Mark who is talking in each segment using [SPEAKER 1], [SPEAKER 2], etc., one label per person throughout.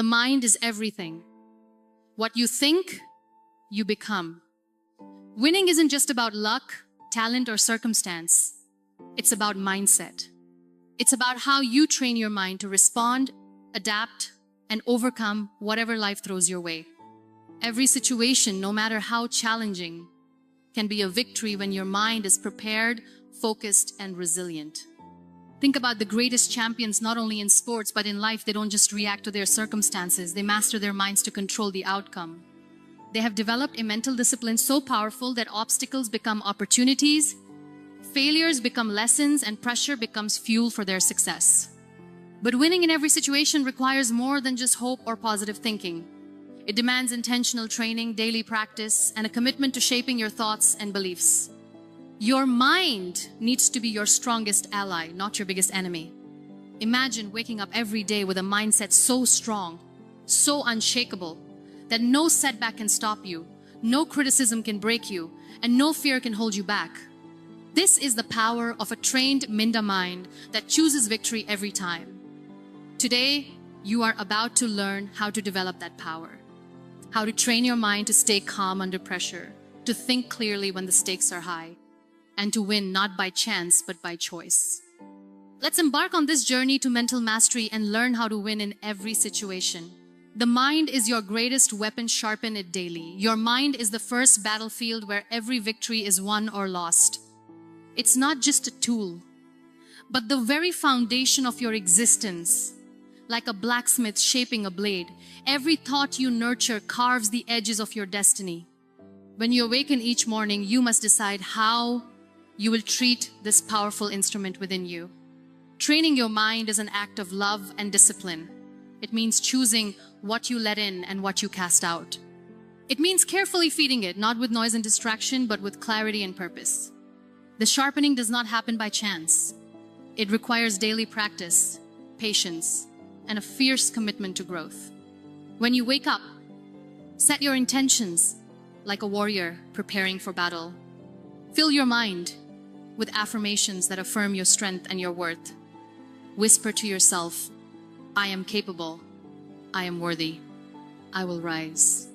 [SPEAKER 1] The mind is everything. What you think, you become. Winning isn't just about luck, talent, or circumstance. It's about mindset. It's about how you train your mind to respond, adapt, and overcome whatever life throws your way. Every situation, no matter how challenging, can be a victory when your mind is prepared, focused, and resilient. Think about the greatest champions, not only in sports, but in life. They don't just react to their circumstances. They master their minds to control the outcome. They have developed a mental discipline so powerful that obstacles become opportunities, failures become lessons, and pressure becomes fuel for their success. But winning in every situation requires more than just hope or positive thinking. It demands intentional training, daily practice, and a commitment to shaping your thoughts and beliefs. Your mind needs to be your strongest ally, not your biggest enemy. Imagine waking up every day with a mindset so strong, so unshakable, that no setback can stop you, no criticism can break you, and no fear can hold you back. This is the power of a trained Minda mind that chooses victory every time. Today, you are about to learn how to develop that power, how to train your mind to stay calm under pressure, to think clearly when the stakes are high, and to win not by chance but by choice. Let's embark on this journey to mental mastery and learn how to win in every situation. The mind is your greatest weapon. Sharpen it daily. Your mind is the first battlefield where every victory is won or lost. It's not just a tool, but the very foundation of your existence. Like a blacksmith shaping a blade, every thought you nurture carves the edges of your destiny. When you awaken each morning, you must decide how you will treat this powerful instrument within you. Training your mind is an act of love and discipline. It means choosing what you let in and what you cast out. It means carefully feeding it, not with noise and distraction, but with clarity and purpose. The sharpening does not happen by chance. It requires daily practice, patience, and a fierce commitment to growth. When you wake up, set your intentions like a warrior preparing for battle. Fill your mind with affirmations that affirm your strength and your worth. Whisper to yourself, I am capable, I am worthy, I will rise.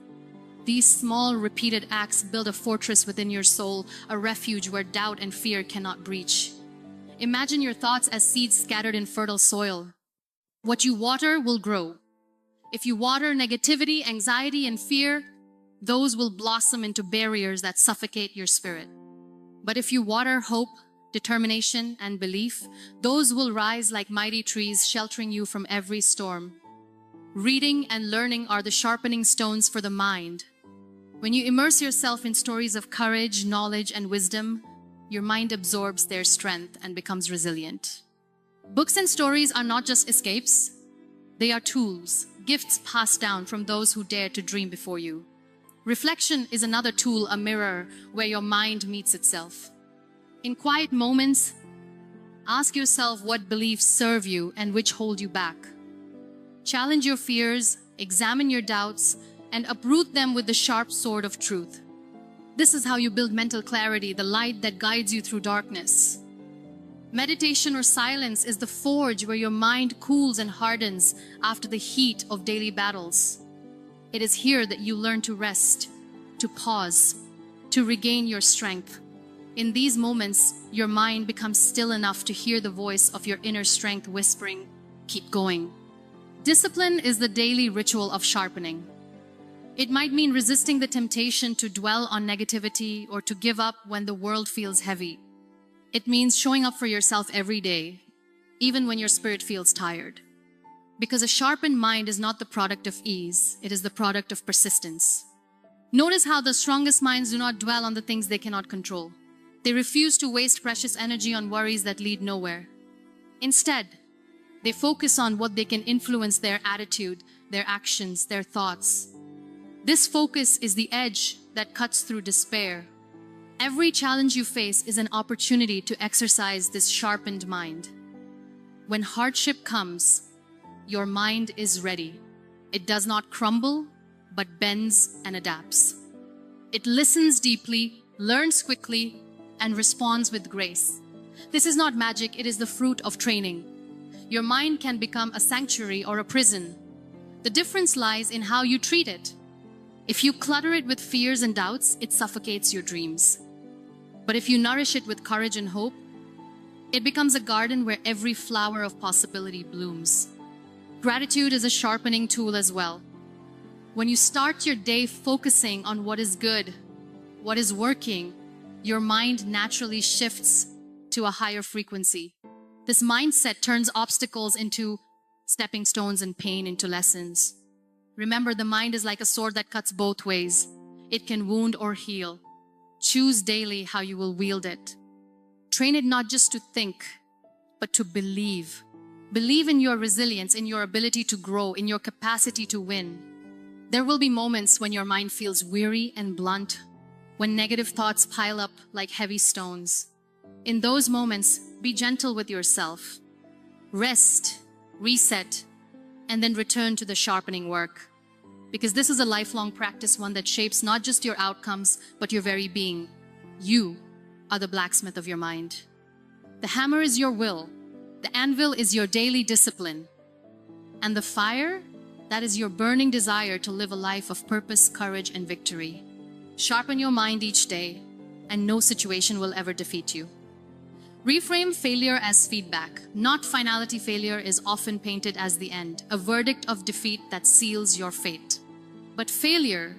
[SPEAKER 1] These small, repeated acts build a fortress within your soul, a refuge where doubt and fear cannot breach. Imagine your thoughts as seeds scattered in fertile soil. What you water will grow. If you water negativity, anxiety, and fear, those will blossom into barriers that suffocate your spirit. But if you water hope, determination, and belief, those will rise like mighty trees, sheltering you from every storm. Reading and learning are the sharpening stones for the mind. When you immerse yourself in stories of courage, knowledge, and wisdom, your mind absorbs their strength and becomes resilient. Books and stories are not just escapes. They are tools, gifts passed down from those who dare to dream before you. Reflection is another tool, a mirror where your mind meets itself. In quiet moments, ask yourself what beliefs serve you and which hold you back. Challenge your fears, examine your doubts, and uproot them with the sharp sword of truth. This is how you build mental clarity, the light that guides you through darkness. Meditation or silence is the forge where your mind cools and hardens after the heat of daily battles. It is here that you learn to rest, to pause, to regain your strength. In these moments, your mind becomes still enough to hear the voice of your inner strength whispering, keep going. Discipline is the daily ritual of sharpening. It might mean resisting the temptation to dwell on negativity or to give up when the world feels heavy. It means showing up for yourself every day, even when your spirit feels tired. Because a sharpened mind is not the product of ease, it is the product of persistence. Notice how the strongest minds do not dwell on the things they cannot control. They refuse to waste precious energy on worries that lead nowhere. Instead, they focus on what they can influence: their attitude, their actions, their thoughts. This focus is the edge that cuts through despair. Every challenge you face is an opportunity to exercise this sharpened mind. When hardship comes, your mind is ready. It does not crumble, but bends and adapts. It listens deeply, learns quickly, and responds with grace. This is not magic, it is the fruit of training. Your mind can become a sanctuary or a prison. The difference lies in how you treat it. If you clutter it with fears and doubts, it suffocates your dreams. But if you nourish it with courage and hope, it becomes a garden where every flower of possibility blooms. Gratitude is a sharpening tool as well. When you start your day focusing on what is good, what is working, your mind naturally shifts to a higher frequency. This mindset turns obstacles into stepping stones and pain into lessons. Remember, the mind is like a sword that cuts both ways. It can wound or heal. Choose daily how you will wield it. Train it not just to think, but to believe. Believe in your resilience, in your ability to grow, in your capacity to win. There will be moments when your mind feels weary and blunt, when negative thoughts pile up like heavy stones. In those moments, be gentle with yourself. Rest, reset, and then return to the sharpening work. Because this is a lifelong practice, one that shapes not just your outcomes, but your very being. You are the blacksmith of your mind. The hammer is your will. The anvil is your daily discipline. And the fire, that is your burning desire to live a life of purpose, courage, and victory. Sharpen your mind each day, and no situation will ever defeat you. Reframe failure as feedback. Not finality. Failure is often painted as the end, a verdict of defeat that seals your fate. But failure,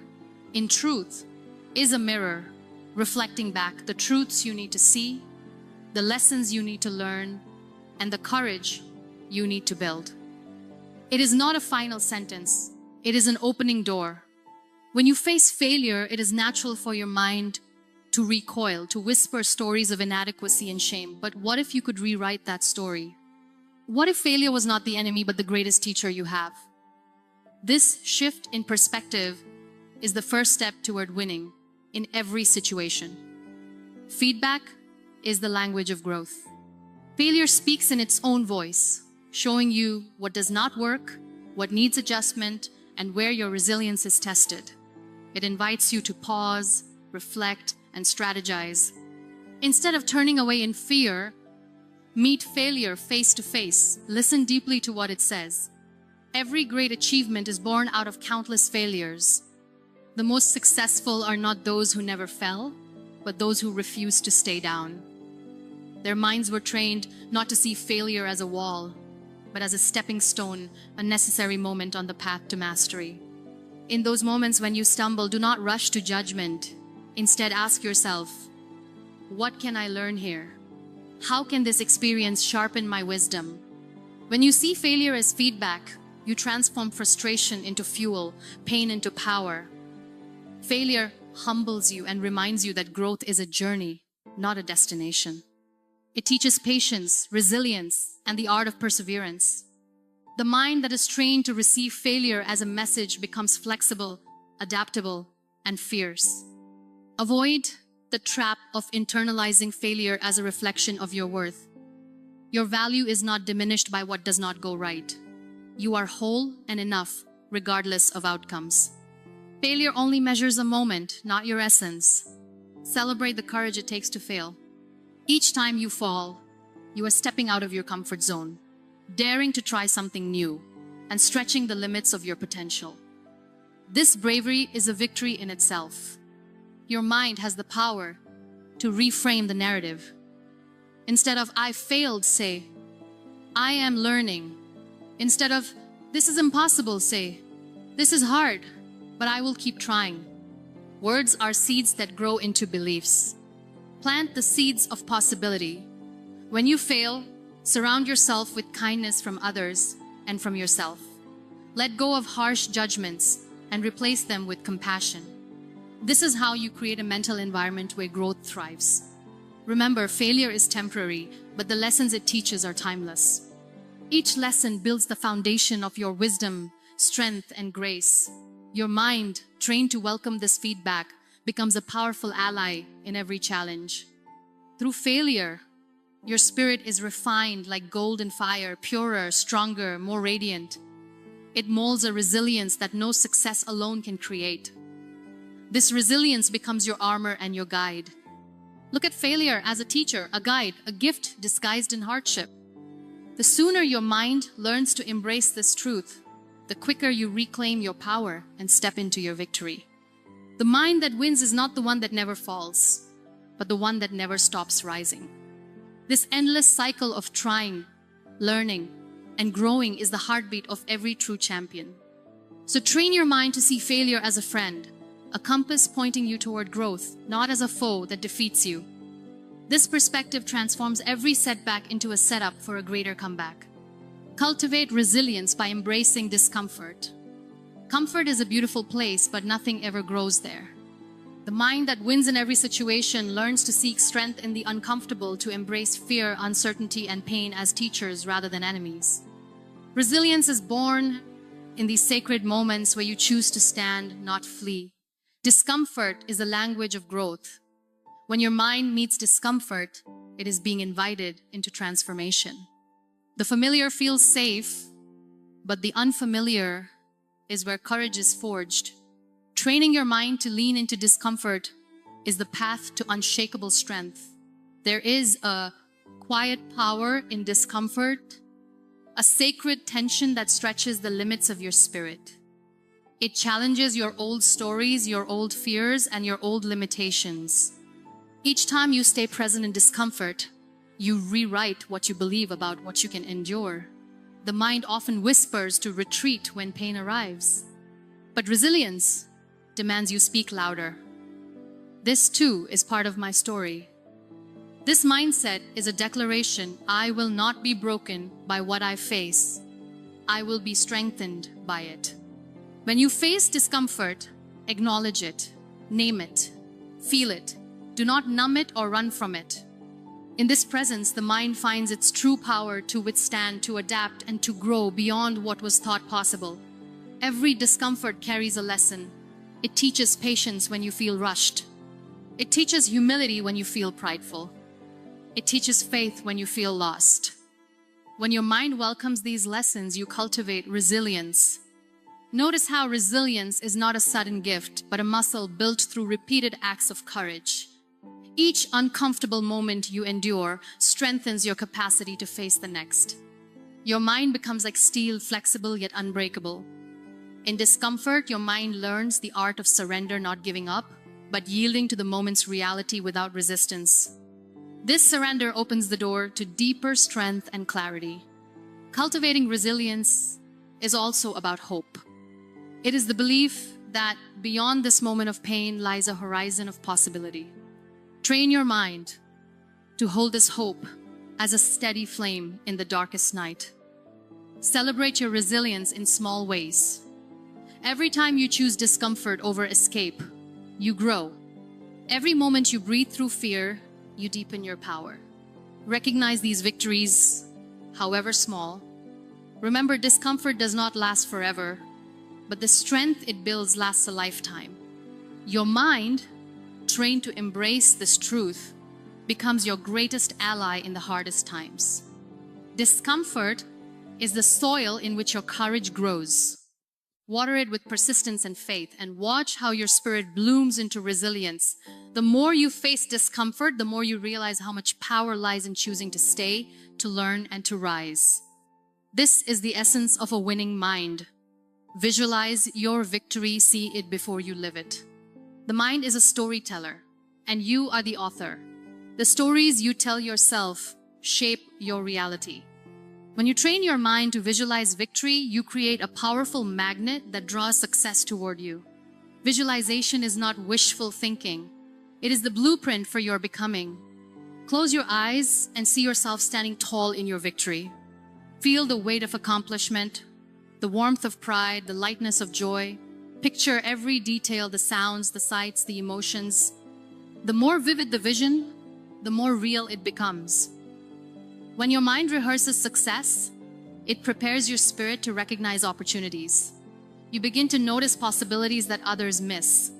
[SPEAKER 1] in truth, is a mirror reflecting back the truths you need to see, the lessons you need to learn, and the courage you need to build. It is not a final sentence. It is an opening door. When you face failure, it is natural for your mind to recoil, to whisper stories of inadequacy and shame. But what if you could rewrite that story? What if failure was not the enemy, but the greatest teacher you have? This shift in perspective is the first step toward winning in every situation. Feedback is the language of growth. Failure speaks in its own voice, showing you what does not work, what needs adjustment, and where your resilience is tested. It invites you to pause, reflect, and strategize. Instead of turning away in fear, meet failure face to face. Listen deeply to what it says. Every great achievement is born out of countless failures. The most successful are not those who never fell, but those who refused to stay down. Their minds were trained not to see failure as a wall, but as a stepping stone, a necessary moment on the path to mastery. In those moments when you stumble, do not rush to judgment. Instead, ask yourself, what can I learn here? How can this experience sharpen my wisdom? When you see failure as feedback, you transform frustration into fuel, pain into power. Failure humbles you and reminds you that growth is a journey, not a destination. It teaches patience, resilience, and the art of perseverance. The mind that is trained to receive failure as a message becomes flexible, adaptable, and fierce. Avoid the trap of internalizing failure as a reflection of your worth. Your value is not diminished by what does not go right. You are whole and enough, regardless of outcomes. Failure only measures a moment, not your essence. Celebrate the courage it takes to fail. Each time you fall, you are stepping out of your comfort zone, daring to try something new, and stretching the limits of your potential. This bravery is a victory in itself. Your mind has the power to reframe the narrative. Instead of "I failed," say, "I am learning." Instead of "This is impossible," say, "This is hard, but I will keep trying." Words are seeds that grow into beliefs. Plant the seeds of possibility. When you fail, surround yourself with kindness from others and from yourself. Let go of harsh judgments and replace them with compassion. This is how you create a mental environment where growth thrives. Remember, failure is temporary, but the lessons it teaches are timeless. Each lesson builds the foundation of your wisdom, strength, and grace. Your mind, trained to welcome this feedback, becomes a powerful ally in every challenge. Through failure, your spirit is refined like gold in fire, purer, stronger, more radiant. It molds a resilience that no success alone can create. This resilience becomes your armor and your guide. Look at failure as a teacher, a guide, a gift disguised in hardship. The sooner your mind learns to embrace this truth, the quicker you reclaim your power and step into your victory. The mind that wins is not the one that never falls, but the one that never stops rising. This endless cycle of trying, learning, and growing is the heartbeat of every true champion. So train your mind to see failure as a friend, a compass pointing you toward growth, not as a foe that defeats you. This perspective transforms every setback into a setup for a greater comeback. Cultivate resilience by embracing discomfort. Comfort is a beautiful place, but nothing ever grows there. The mind that wins in every situation learns to seek strength in the uncomfortable, to embrace fear, uncertainty, and pain as teachers rather than enemies. Resilience is born in these sacred moments where you choose to stand, not flee. Discomfort is the language of growth. When your mind meets discomfort, it is being invited into transformation. The familiar feels safe, but the unfamiliar is where courage is forged. Training your mind to lean into discomfort is the path to unshakable strength. There is a quiet power in discomfort, a sacred tension that stretches the limits of your spirit. It challenges your old stories, your old fears, and your old limitations. Each time you stay present in discomfort, you rewrite what you believe about what you can endure. The mind often whispers to retreat when pain arrives. But resilience demands you speak louder. This too is part of my story. This mindset is a declaration: I will not be broken by what I face. I will be strengthened by it. When you face discomfort, acknowledge it, name it, feel it. Do not numb it or run from it. In this presence, the mind finds its true power to withstand, to adapt, and to grow beyond what was thought possible. Every discomfort carries a lesson. It teaches patience when you feel rushed. It teaches humility when you feel prideful. It teaches faith when you feel lost. When your mind welcomes these lessons, you cultivate resilience. Notice how resilience is not a sudden gift, but a muscle built through repeated acts of courage. Each uncomfortable moment you endure strengthens your capacity to face the next. Your mind becomes like steel, flexible yet unbreakable. In discomfort, your mind learns the art of surrender, not giving up, but yielding to the moment's reality without resistance. This surrender opens the door to deeper strength and clarity. Cultivating resilience is also about hope. It is the belief that beyond this moment of pain lies a horizon of possibility. Train your mind to hold this hope as a steady flame in the darkest night. Celebrate your resilience in small ways. Every time you choose discomfort over escape, you grow. Every moment you breathe through fear, you deepen your power. Recognize these victories, however small. Remember, discomfort does not last forever, but the strength it builds lasts a lifetime. Your mind, trained to embrace this truth, becomes your greatest ally in the hardest times. Discomfort is the soil in which your courage grows. Water it with persistence and faith, and watch how your spirit blooms into resilience. The more you face discomfort, the more you realize how much power lies in choosing to stay, to learn, and to rise. This is the essence of a winning mind. Visualize your victory, see it before you live it. The mind is a storyteller, and you are the author. The stories you tell yourself shape your reality. When you train your mind to visualize victory, you create a powerful magnet that draws success toward you. Visualization is not wishful thinking. It is the blueprint for your becoming. Close your eyes and see yourself standing tall in your victory. Feel the weight of accomplishment, the warmth of pride, the lightness of joy. Picture every detail, the sounds, the sights, the emotions. The more vivid the vision, the more real it becomes. When your mind rehearses success, it prepares your spirit to recognize opportunities. You begin to notice possibilities that others miss.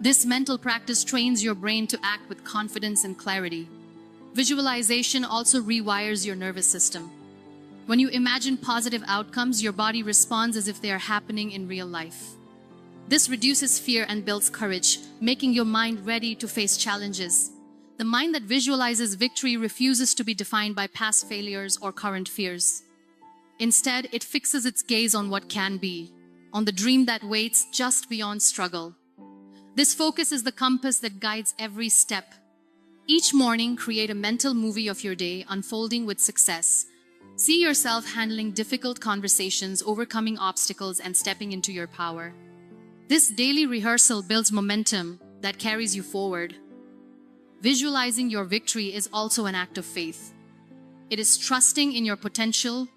[SPEAKER 1] This mental practice trains your brain to act with confidence and clarity. Visualization also rewires your nervous system. When you imagine positive outcomes, your body responds as if they are happening in real life. This reduces fear and builds courage, making your mind ready to face challenges. The mind that visualizes victory refuses to be defined by past failures or current fears. Instead, it fixes its gaze on what can be, on the dream that waits just beyond struggle. This focus is the compass that guides every step. Each morning, create a mental movie of your day unfolding with success. See yourself handling difficult conversations, overcoming obstacles, and stepping into your power. This daily rehearsal builds momentum that carries you forward. Visualizing your victory is also an act of faith. It is trusting in your potential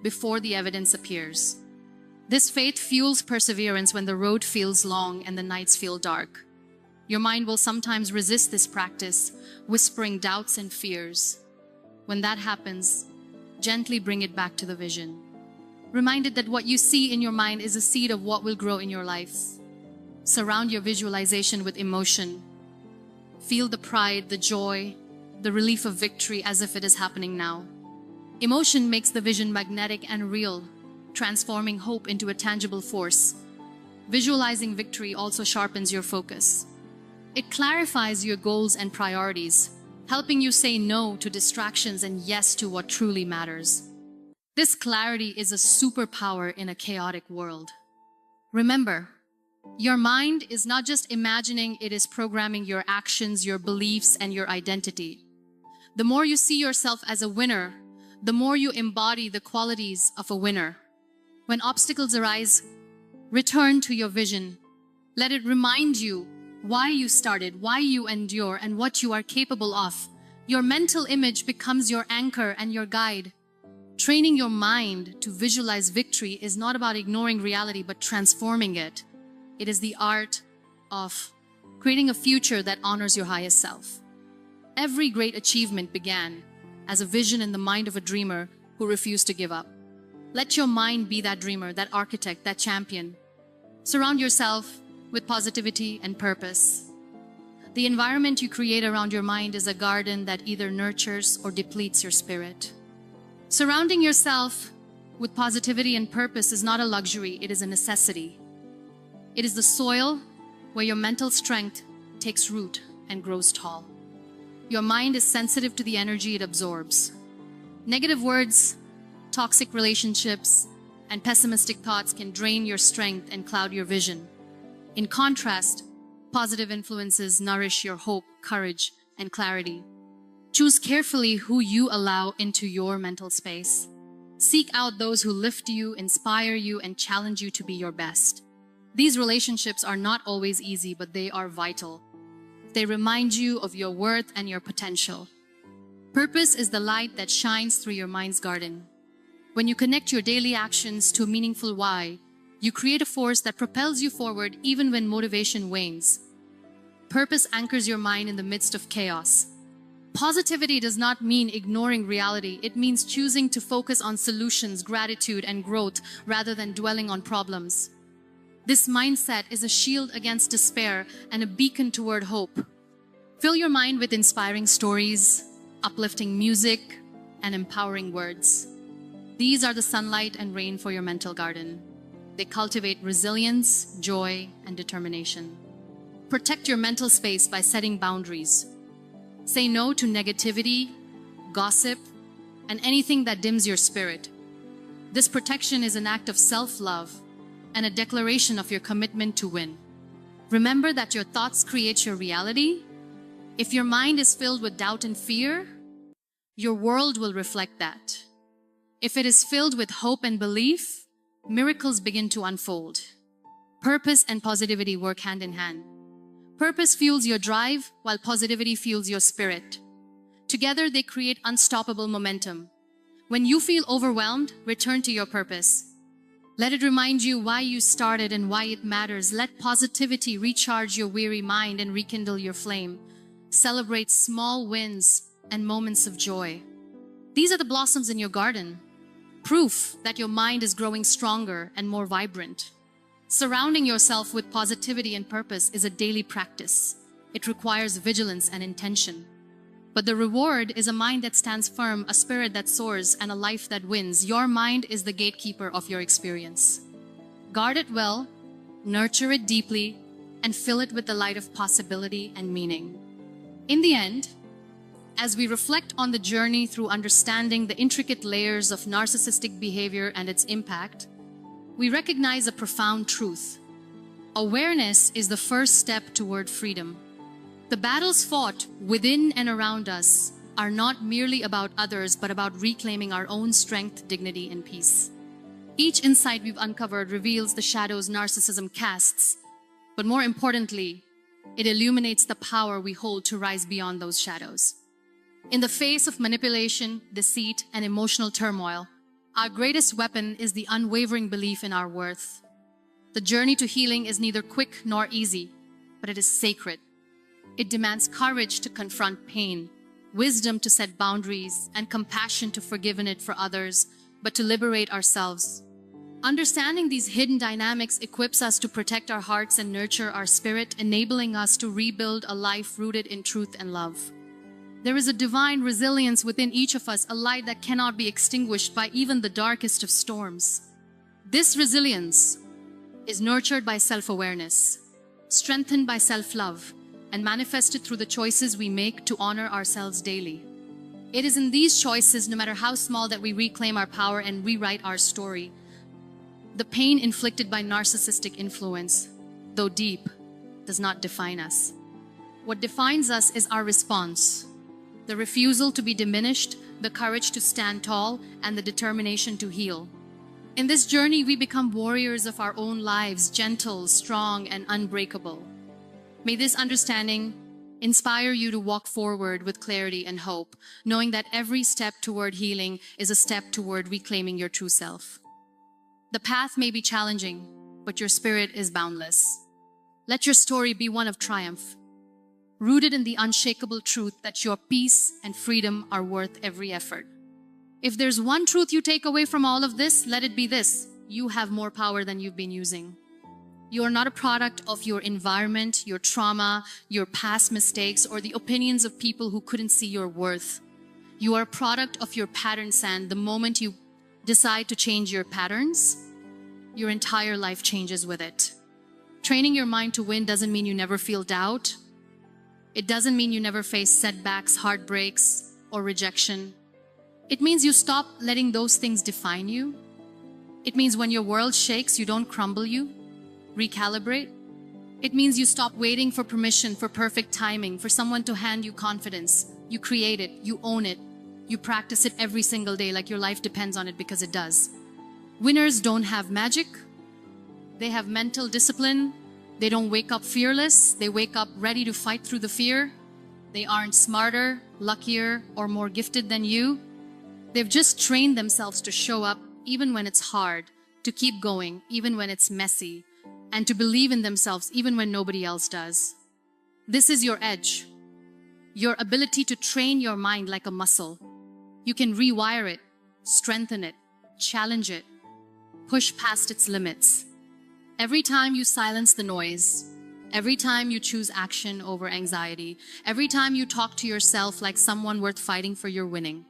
[SPEAKER 1] before the evidence appears. This faith fuels perseverance when the road feels long and the nights feel dark. Your mind will sometimes resist this practice, whispering doubts and fears. When that happens, gently bring it back to the vision. Reminded that what you see in your mind is a seed of what will grow in your life. Surround your visualization with emotion. Feel the pride, the joy, the relief of victory as if it is happening now. Emotion makes the vision magnetic and real, transforming hope into a tangible force. Visualizing victory also sharpens your focus. It clarifies your goals and priorities, helping you say no to distractions and yes to what truly matters. This clarity is a superpower in a chaotic world. Remember, your mind is not just imagining, it is programming your actions, your beliefs, and your identity. The more you see yourself as a winner, the more you embody the qualities of a winner. When obstacles arise, return to your vision. Let it remind you why you started, why you endure, and what you are capable of. Your mental image becomes your anchor and your guide. Training your mind to visualize victory is not about ignoring reality, but transforming it. It is the art of creating a future that honors your highest self. Every great achievement began as a vision in the mind of a dreamer who refused to give up. Let your mind be that dreamer, that architect, that champion. Surround yourself with positivity and purpose. The environment you create around your mind is a garden that either nurtures or depletes your spirit. Surrounding yourself with positivity and purpose is not a luxury, it is a necessity. It is the soil where your mental strength takes root and grows tall. Your mind is sensitive to the energy it absorbs. Negative words, toxic relationships, and pessimistic thoughts can drain your strength and cloud your vision. In contrast, positive influences nourish your hope, courage, and clarity. Choose carefully who you allow into your mental space. Seek out those who lift you, inspire you, and challenge you to be your best. These relationships are not always easy, but they are vital. They remind you of your worth and your potential. Purpose is the light that shines through your mind's garden. When you connect your daily actions to a meaningful why, you create a force that propels you forward even when motivation wanes. Purpose anchors your mind in the midst of chaos. Positivity does not mean ignoring reality. It means choosing to focus on solutions, gratitude, and growth rather than dwelling on problems. This mindset is a shield against despair and a beacon toward hope. Fill your mind with inspiring stories, uplifting music, and empowering words. These are the sunlight and rain for your mental garden. They cultivate resilience, joy, and determination. Protect your mental space by setting boundaries. Say no to negativity, gossip, and anything that dims your spirit. This protection is an act of self-love and a declaration of your commitment to win. Remember that your thoughts create your reality. If your mind is filled with doubt and fear, your world will reflect that. If it is filled with hope and belief, miracles begin to unfold. Purpose and positivity work hand in hand. Purpose fuels your drive, while positivity fuels your spirit. Together, they create unstoppable momentum. When you feel overwhelmed, return to your purpose. Let it remind you why you started and why it matters. Let positivity recharge your weary mind and rekindle your flame. Celebrate small wins and moments of joy. These are the blossoms in your garden, proof that your mind is growing stronger and more vibrant. Surrounding yourself with positivity and purpose is a daily practice. It requires vigilance and intention. But the reward is a mind that stands firm, a spirit that soars, and a life that wins. Your mind is the gatekeeper of your experience. Guard it well, nurture it deeply, and fill it with the light of possibility and meaning. In the end, As we reflect on the journey through understanding the intricate layers of narcissistic behavior and its impact, we recognize a profound truth. Awareness is the first step toward freedom. The battles fought within and around us are not merely about others, but about reclaiming our own strength, dignity, and peace. Each insight we've uncovered reveals the shadows narcissism casts, but more importantly, it illuminates the power we hold to rise beyond those shadows. In the face of manipulation, deceit, and emotional turmoil, our greatest weapon is the unwavering belief in our worth. The journey to healing is neither quick nor easy, but it is sacred. It demands courage to confront pain, wisdom to set boundaries, and compassion to forgive in it for others, but to liberate ourselves. Understanding these hidden dynamics equips us to protect our hearts and nurture our spirit, enabling us to rebuild a life rooted in truth and love. There is a divine resilience within each of us, a light that cannot be extinguished by even the darkest of storms. This resilience is nurtured by self-awareness, strengthened by self-love, and manifested through the choices we make to honor ourselves daily. It is in these choices, no matter how small, that we reclaim our power and rewrite our story. The pain inflicted by narcissistic influence, though deep, does not define us. What defines us is our response. The refusal to be diminished, the courage to stand tall, and the determination to heal. In this journey, we become warriors of our own lives, gentle, strong, and unbreakable. May this understanding inspire you to walk forward with clarity and hope, knowing that every step toward healing is a step toward reclaiming your true self. The path may be challenging, but your spirit is boundless. Let your story be one of triumph, rooted in the unshakable truth that your peace and freedom are worth every effort. If there's one truth you take away from all of this, let it be this: you have more power than you've been using. You are not a product of your environment, your trauma, your past mistakes, or the opinions of people who couldn't see your worth. You are a product of your patterns, and the moment you decide to change your patterns, your entire life changes with it. Training your mind to win doesn't mean you never feel doubt. It doesn't mean you never face setbacks, heartbreaks, or rejection. It means you stop letting those things define you. It means when your world shakes, you don't crumble, you recalibrate. It means you stop waiting for permission, for perfect timing, for someone to hand you confidence. You create it, you own it, you practice it every single day like your life depends on it, because it does. Winners don't have magic. They have mental discipline. They don't wake up fearless. They wake up ready to fight through the fear. They aren't smarter, luckier, or more gifted than you. They've just trained themselves to show up even when it's hard, to keep going even when it's messy, and to believe in themselves even when nobody else does. This is your edge, your ability to train your mind like a muscle. You can rewire it, strengthen it, challenge it, push past its limits. Every time you silence the noise, every time you choose action over anxiety, every time you talk to yourself like someone worth fighting for, you're winning.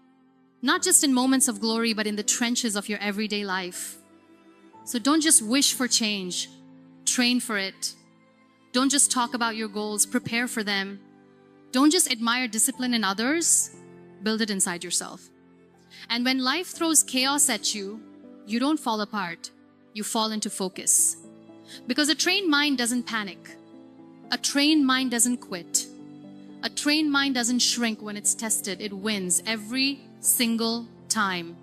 [SPEAKER 1] Not just in moments of glory, but in the trenches of your everyday life. So don't just wish for change, train for it. Don't just talk about your goals, prepare for them. Don't just admire discipline in others, build it inside yourself. And when life throws chaos at you, you don't fall apart, you fall into focus. Because a trained mind doesn't panic. A trained mind doesn't quit. A trained mind doesn't shrink when it's tested. It wins every single time.